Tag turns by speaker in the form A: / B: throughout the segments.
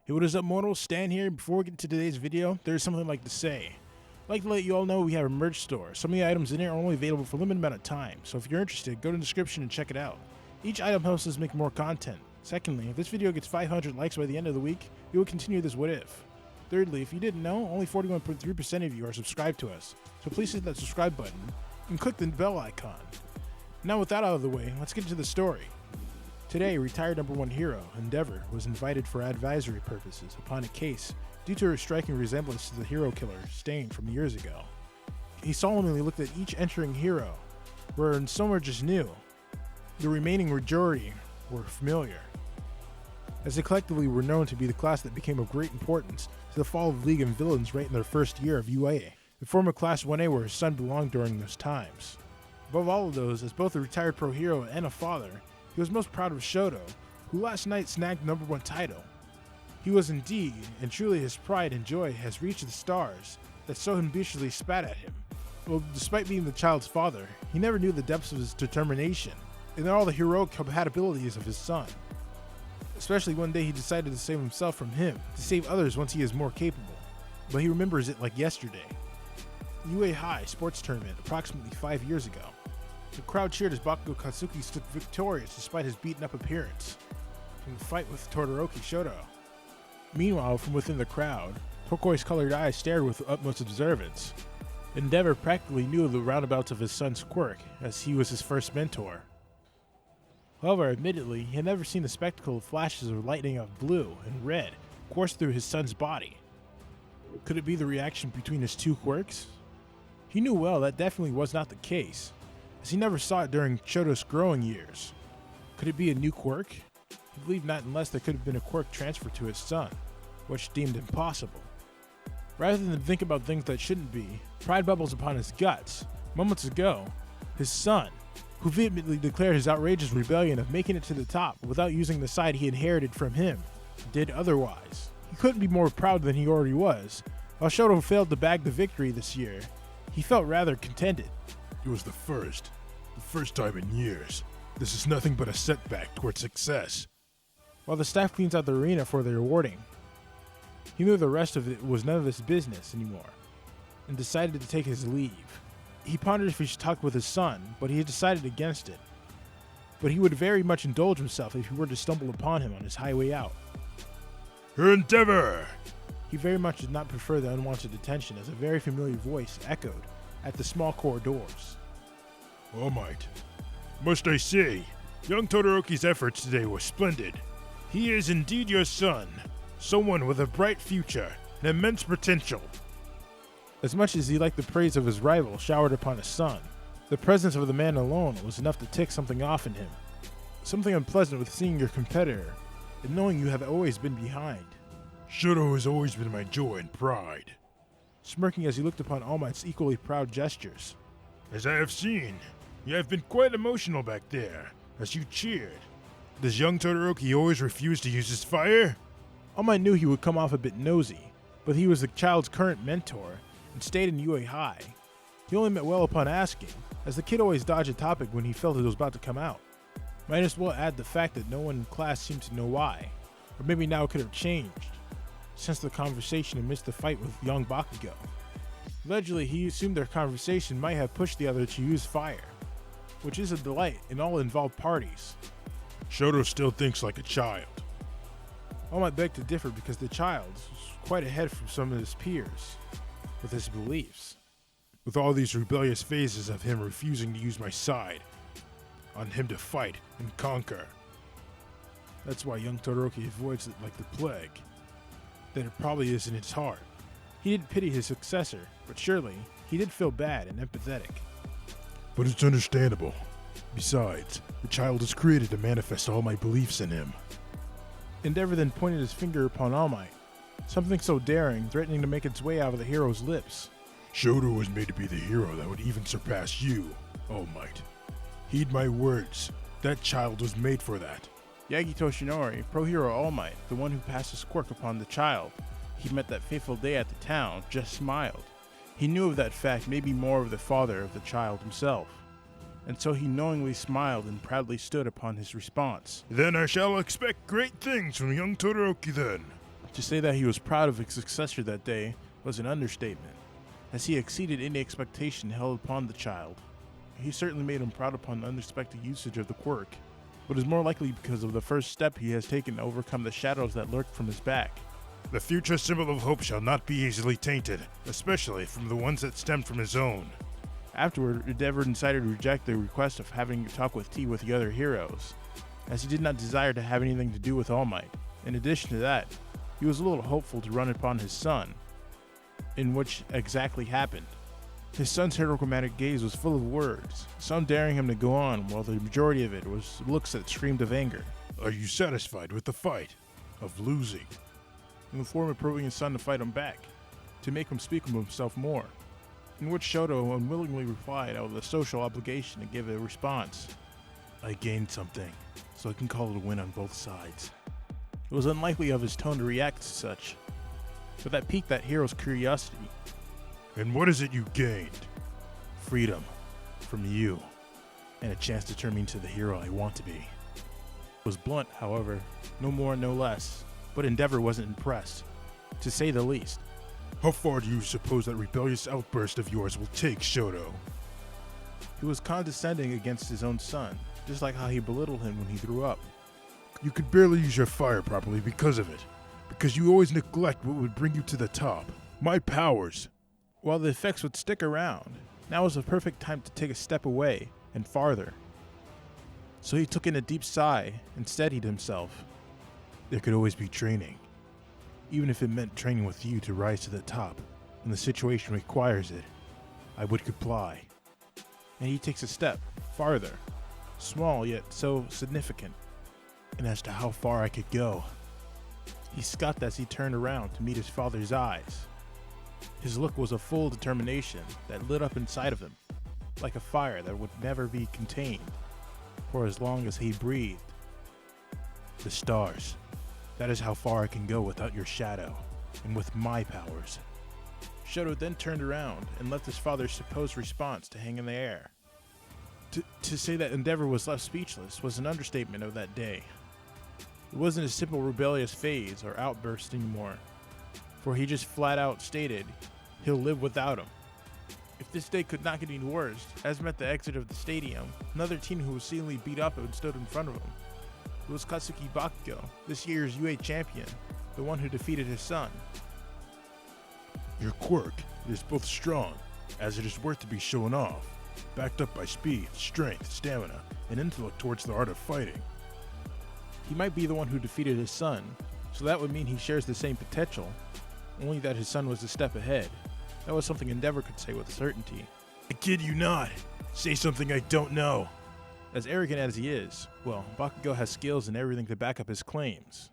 A: Hey, what is up, mortals? Stan here. Before we get to today's video, there's something I'd like to say. I'd like to let you all know we have a merch store. Some of the items in here are only available for a limited amount of time, so if you're interested, go to the description and check it out. Each item helps us make more content. Secondly, if this video gets 500 likes by the end of the week, we will continue this What If. Thirdly, if you didn't know, only 41.3% of you are subscribed to us, so please hit that subscribe button and click the bell icon. Now with that out of the way, let's get into the story. Today, retired #1 hero, Endeavor, was invited for advisory purposes upon a case due to her striking resemblance to the hero killer Stain from years ago. He solemnly looked at each entering hero, wherein some were just new. The remaining majority were familiar, as they collectively were known to be the class that became of great importance to the fall of League and Villains right in their first year of UA, the former Class 1A where his son belonged during those times. Above all of those, as both a retired pro hero and a father, he was most proud of Shoto, who last night snagged the #1 title. He was indeed, and truly his pride and joy has reached the stars that so ambitiously spat at him. Well, despite being the child's father, he never knew the depths of his determination and all the heroic compatibilities of his son. Especially one day he decided to save himself from him, to save others once he is more capable. But he remembers it like yesterday. UA High sports tournament approximately 5 years ago. The crowd cheered as Bakugo Katsuki stood victorious despite his beaten-up appearance from the fight with Todoroki Shoto. Meanwhile, from within the crowd, turquoise-colored eyes stared with utmost observance. Endeavor practically knew the roundabouts of his son's quirk, as he was his first mentor. However, admittedly, he had never seen the spectacle of flashes of lightning of blue and red course through his son's body. Could it be the reaction between his two quirks? He knew well that definitely was not the case, as he never saw it during Shoto's growing years. Could it be a new quirk? He believed not unless there could have been a quirk transferred to his son, which deemed impossible. Rather than think about things that shouldn't be, pride bubbles upon his guts. Moments ago, his son, who vehemently declared his outrageous rebellion of making it to the top without using the side he inherited from him, did otherwise. He couldn't be more proud than he already was. While Shoto failed to bag the victory this year, he felt rather contented.
B: It was the first time in years. This is nothing but a setback towards success.
A: While the staff cleans out the arena for the rewarding, he knew the rest of it was none of his business anymore, and decided to take his leave. He pondered if he should talk with his son, but he had decided against it. But he would very much indulge himself if he were to stumble upon him on his highway out.
B: Her Endeavor!
A: He very much did not prefer the unwanted attention, as a very familiar voice echoed at the small corridors.
B: All Might, must I say, young Todoroki's efforts today were splendid. He is indeed your son, someone with a bright future and immense potential.
A: As much as he liked the praise of his rival showered upon his son, the presence of the man alone was enough to tick something off in him. Something unpleasant with seeing your competitor and knowing you have always been behind.
B: Shoto has always been my joy and pride.
A: Smirking as he looked upon All Might's equally proud gestures.
B: As I have seen, you have been quite emotional back there, as you cheered. Does young Todoroki always refuse to use his fire?
A: All Might knew he would come off a bit nosy, but he was the child's current mentor and stayed in UA High. He only meant well upon asking, as the kid always dodged a topic when he felt it was about to come out. Might as well add the fact that no one in class seemed to know why, or maybe now it could have changed since the conversation amidst the fight with young Bakugo. Allegedly, he assumed their conversation might have pushed the other to use fire, which is a delight in all involved parties.
B: Shoto still thinks like a child.
A: All Might beg to differ because the child was quite ahead from some of his peers with his beliefs.
B: With all these rebellious phases of him refusing to use my side, on him to fight and conquer.
A: That's why young Todoroki avoids it like the plague. That it probably is in his heart. He didn't pity his successor, but surely he did feel bad and empathetic.
B: But it's understandable. Besides, the child is created to manifest all my beliefs in him.
A: Endeavor then pointed his finger upon All Might, something so daring, threatening to make its way out of the hero's lips.
B: Shoto was made to be the hero that would even surpass you, All Might. Heed my words. That child was made for that.
A: Yagi Toshinori, pro hero All Might, the one who passed his quirk upon the child he met that fateful day at the town, just smiled. He knew of that fact maybe more of the father of the child himself, and so he knowingly smiled and proudly stood upon his response.
B: Then I shall expect great things from young Todoroki then.
A: To say that he was proud of his successor that day was an understatement, as he exceeded any expectation held upon the child. He certainly made him proud upon the unexpected usage of the quirk, but is more likely because of the first step he has taken to overcome the shadows that lurked from his back.
B: The future symbol of hope shall not be easily tainted, especially from the ones that stem from his own.
A: Afterward, Endeavor decided to reject the request of having a talk with T with the other heroes, as he did not desire to have anything to do with All Might. In addition to that, he was a little hopeful to run upon his son, in which exactly happened. His son's heroic gaze was full of words, some daring him to go on, while the majority of it was looks that screamed of anger.
B: Are you satisfied with the fight? Of losing?
A: In the form of probing his son to fight him back, to make him speak of himself more, in which Shoto unwillingly replied out of the social obligation to give a response.
B: I gained something, so I can call it a win on both sides.
A: It was unlikely of his tone to react to such, but that piqued that hero's curiosity.
B: And what is it you gained?
A: Freedom from you, and a chance to turn me into the hero I want to be. It was blunt, however, no more, no less, but Endeavor wasn't impressed, to say the least.
B: How far do you suppose that rebellious outburst of yours will take, Shoto?
A: He was condescending against his own son, just like how he belittled him when he grew up.
B: You could barely use your fire properly because of it, because you always neglect what would bring you to the top. My powers.
A: While the effects would stick around, now was the perfect time to take a step away and farther. So he took in a deep sigh and steadied himself.
B: There could always be training, even if it meant training with you to rise to the top. When the situation requires it, I would comply.
A: And he takes a step farther, small yet so significant.
B: And as to how far I could go,
A: he scoffed as he turned around to meet his father's eyes. His look was a full determination that lit up inside of him, like a fire that would never be contained, for as long as he breathed.
B: The stars. That is how far I can go without your shadow, and with my powers.
A: Shoto then turned around and left his father's supposed response to hang in the air. To say that Endeavor was left speechless was an understatement of that day. It wasn't a simple rebellious phase or outburst anymore, for he just flat out stated he'll live without him. If this day could not get any worse, as met the exit of the stadium, another teen who was seemingly beat up and stood in front of him. It was Katsuki Bakugo, this year's UA champion, the one who defeated his son.
B: Your quirk is both strong, as it is worth to be shown off, backed up by speed, strength, stamina, and intellect towards the art of fighting.
A: He might be the one who defeated his son, so that would mean he shares the same potential, only that his son was a step ahead. That was something Endeavor could say with certainty.
B: I kid you not. Say something I don't know.
A: As arrogant as he is, well, Bakugo has skills and everything to back up his claims.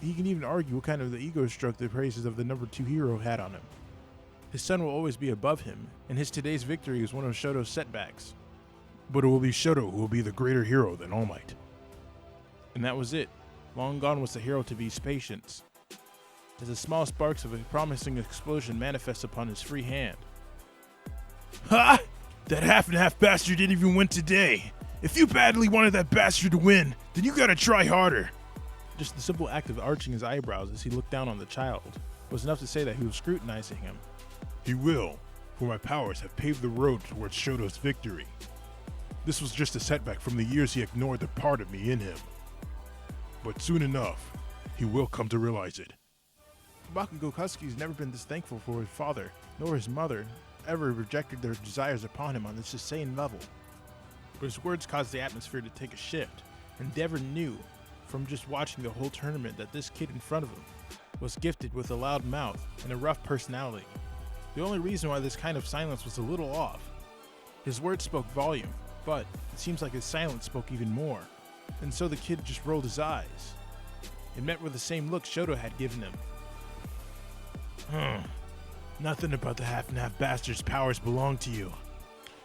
A: He can even argue what kind of the ego stroke the praises of the number 2 hero had on him. His son will always be above him, and his today's victory is one of Shoto's setbacks.
B: But it will be Shoto who will be the greater hero than All Might.
A: And that was it. Long gone was the hero to be's patience, as the small sparks of a promising explosion manifest upon his free hand.
B: Ha! That half-and-half bastard didn't even win today. If you badly wanted that bastard to win, then you gotta try harder.
A: Just the simple act of arching his eyebrows as he looked down on the child was enough to say that he was scrutinizing him.
B: He will, for my powers have paved the road towards Shoto's victory. This was just a setback from the years he ignored the part of me in him. But soon enough, he will come to realize it.
A: Bakugo Katsuki's never been this thankful for his father, nor his mother, ever rejected their desires upon him on this insane level. But his words caused the atmosphere to take a shift, and Endeavor knew, from just watching the whole tournament, that this kid in front of him was gifted with a loud mouth and a rough personality. The only reason why this kind of silence was a little off. His words spoke volume, but it seems like his silence spoke even more. And so the kid just rolled his eyes. It met with the same look Shoto had given him.
B: Nothing about the half-and-half bastard's powers belong to you.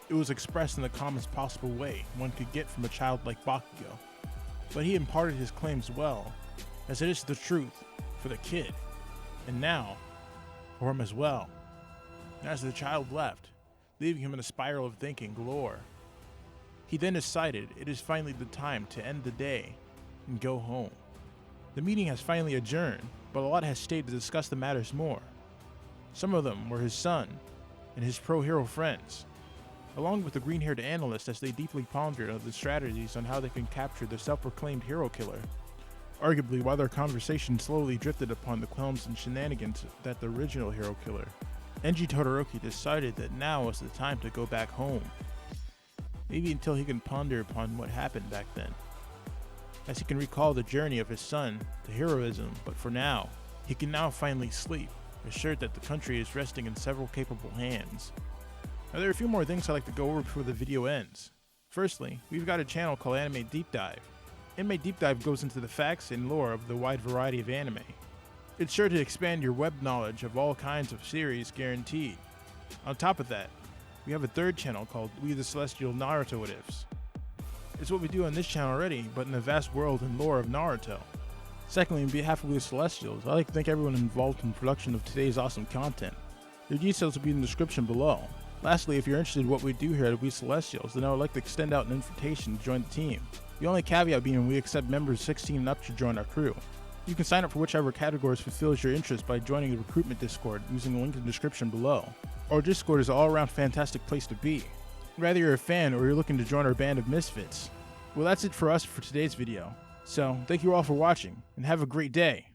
A: It was expressed in the calmest possible way one could get from a child like Bakugo. But he imparted his claims well, as it is the truth for the kid, and now for him as well. And as the child left, leaving him in a spiral of thinking galore, he then decided it is finally the time to end the day and go home. The meeting has finally adjourned, but a lot has stayed to discuss the matters more. Some of them were his son and his pro-hero friends, along with the green-haired analyst as they deeply pondered on the strategies on how they can capture the self-proclaimed hero killer. Arguably, while their conversation slowly drifted upon the qualms and shenanigans that the original hero killer, Enji Todoroki decided that now was the time to go back home. Maybe until he can ponder upon what happened back then, as he can recall the journey of his son to heroism, but for now, he can now finally sleep, assured that the country is resting in several capable hands. Now there are a few more things I'd like to go over before the video ends. Firstly, we've got a channel called Anime Deep Dive. Anime Deep Dive goes into the facts and lore of the wide variety of anime. It's sure to expand your web knowledge of all kinds of series, guaranteed. On top of that, we have a third channel called We the Celestial Naruto What Ifs. It's what we do on this channel already, but in the vast world and lore of Naruto. Secondly, on behalf of We the Celestials, I'd like to thank everyone involved in the production of today's awesome content. Their details will be in the description below. Lastly, if you're interested in what we do here at We Celestials, then I would like to extend out an invitation to join the team. The only caveat being we accept members 16 and up to join our crew. You can sign up for whichever categories fulfills your interest by joining the recruitment Discord using the link in the description below. Our Discord is an all-around fantastic place to be, whether you're a fan or you're looking to join our band of misfits. Well, that's it for us for today's video. So, thank you all for watching, and have a great day.